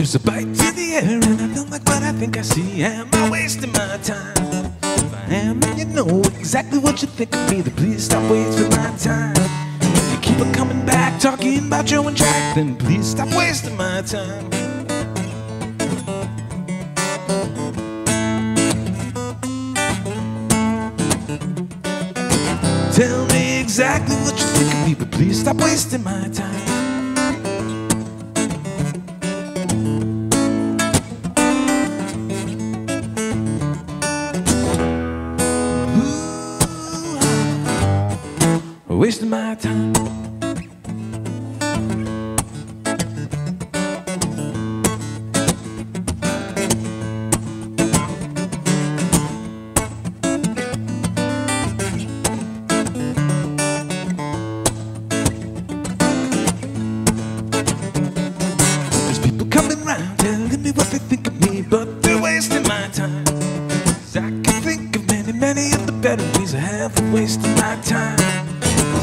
There's a bite to the air and I don't like what I think I see. Am I wasting my time? If I am and you know exactly what you think of me, then please stop wasting my time. If you keep on coming back talking about your own track, then please stop wasting my time. Tell me exactly what you think of me, but please stop wasting my time. Wasting my time. There's people coming round telling me what they think of me, but they're wasting my time. 'Cause I can think of many, many of the better ways I have for wasting my time.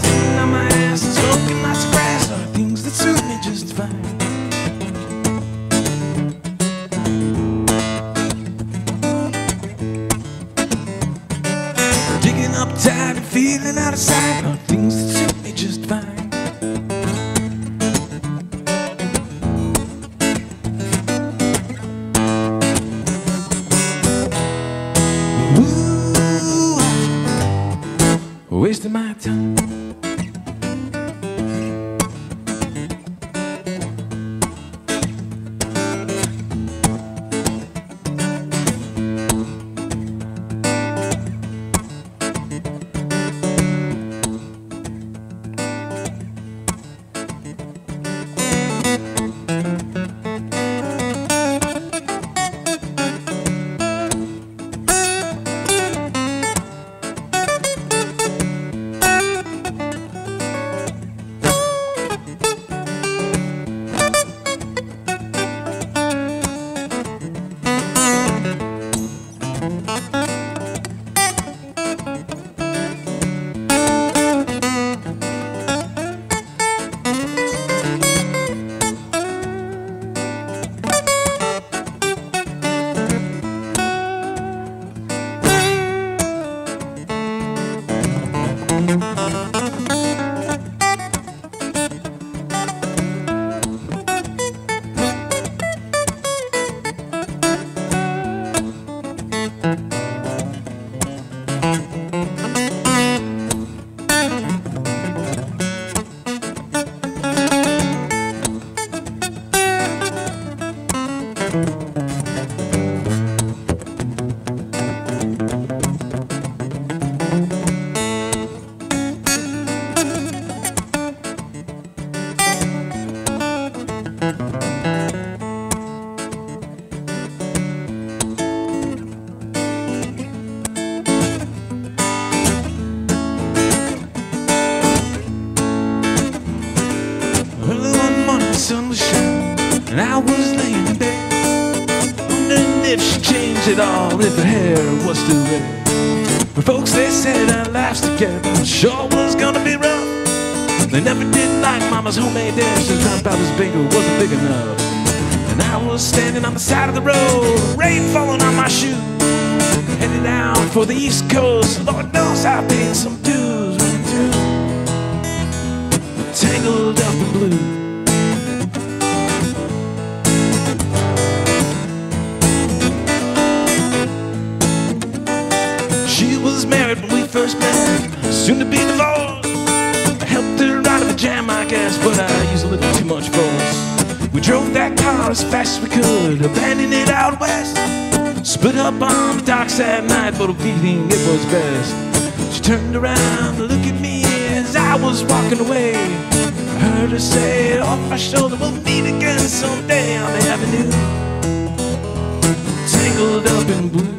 Sitting on my ass and smoking lots of grass are things that suit me just fine. Digging up tired and feeling out of sight are things that suit me just fine. Ooh, wasting my time. Sun was shining and I was laying in bed, wondering if she changed at all, if her hair was still red. But folks, they said our lives together sure was gonna be rough. They never did like Mama's homemade dishes, Grandpa's bingo wasn't big enough. And I was standing on the side of the road, rain falling on my shoes, headed out for the East Coast. Lord knows I paid some dues, running through tangled up in blue. She was married when we first met, soon to be divorced. I helped her out of a jam, I guess, but I used a little too much force. We drove that car as fast as we could, abandoning it out west. Split up on the docks that night, but a beating it was best. She turned around to look at me as I was walking away. I heard her say off my shoulder, we'll meet again someday on the avenue, tangled up in blue.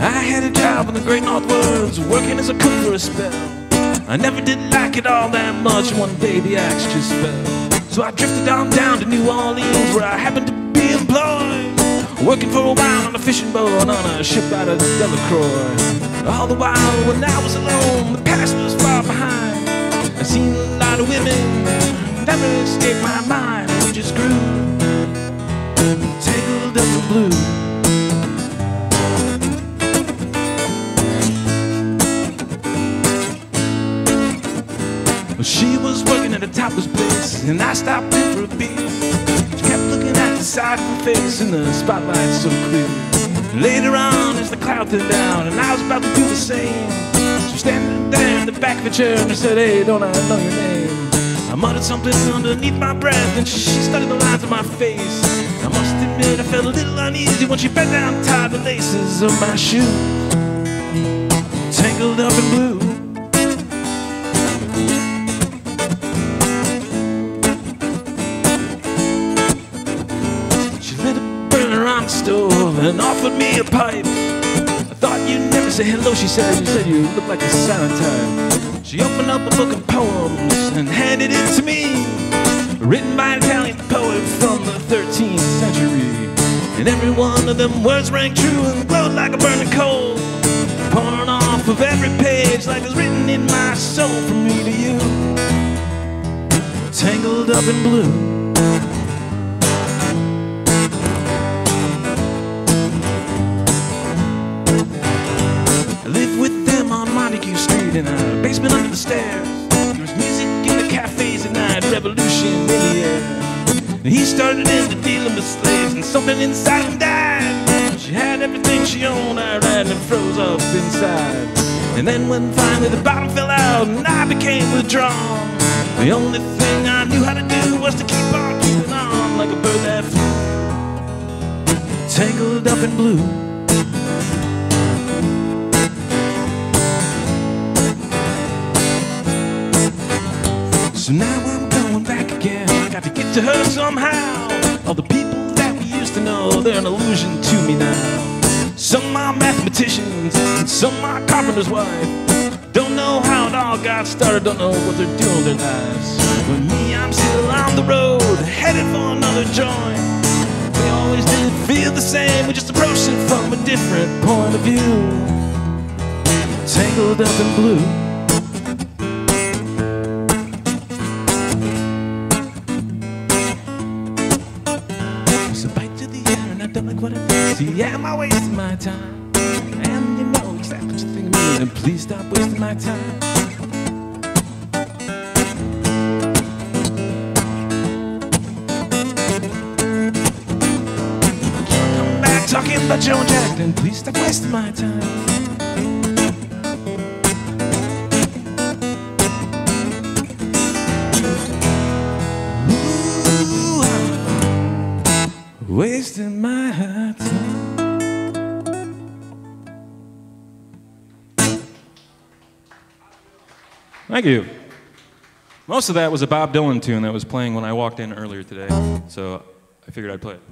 I had a job in the Great North Woods, working as a cook for a spell. I never did like it all that much, one day the axe just fell. So I drifted on down to New Orleans, where I happened to be employed, working for a while on a fishing boat on a ship out of Delacroix. All the while when I was alone, the past was far behind. I've seen a lot of women, never escaped my mind. I just grew tangled up in blue. Well, she was working at a topless place, and I stopped in for a beer. She kept looking at the side of her face in the spotlight so clear. And later on, as the cloud thinned down, and I was about to do the same, she was standing there in the back of the chair, and I said, "Hey, don't I know your name?" I muttered something underneath my breath, and she studied the lines of my face. I must admit, I felt a little uneasy when she bent down and tied the laces of my shoes. Tangled up in blue. She lit a burner on the stove and offered me a pipe. I thought you'd never say hello, she said. You said you looked like a silent type. She opened up a book of poems and handed it to me, written by an Italian poet from the 13th century. And every one of them words rang true and glowed like a burning coal, pouring off of every page like it's written in my soul from me to you. Tangled up in blue. I lived with them on Montague Street in a basement under the stairs. There was music in the cafes at night, revolution in the air. And he started into dealing with slaves, and something inside him died. She had everything she owned, I ran and froze up inside. And then when finally the bottom fell out and I became withdrawn, the only thing I knew how to do was to keep on keeping on like a bird that flew. Tangled up in blue. So now I'm going back again. I got to get to her somehow. All the people that we used to know, they're an illusion to me now. Some are mathematicians, and some are carpenter's wife. Don't know how it all got started, don't know what they're doing with their lives. But me, I'm still on the road, headed for another joint. We always did feel the same, we just approached it from a different point of view. Tangled up in blue. Don't like what I see. Am I wasting my time? And you know exactly what you think of me. And please stop wasting my time. Come back talking about Joe and Jack. Then please stop wasting my time. Wasting my time. Thank you. Most of that was a Bob Dylan tune that was playing when I walked in earlier today, so I figured I'd play it.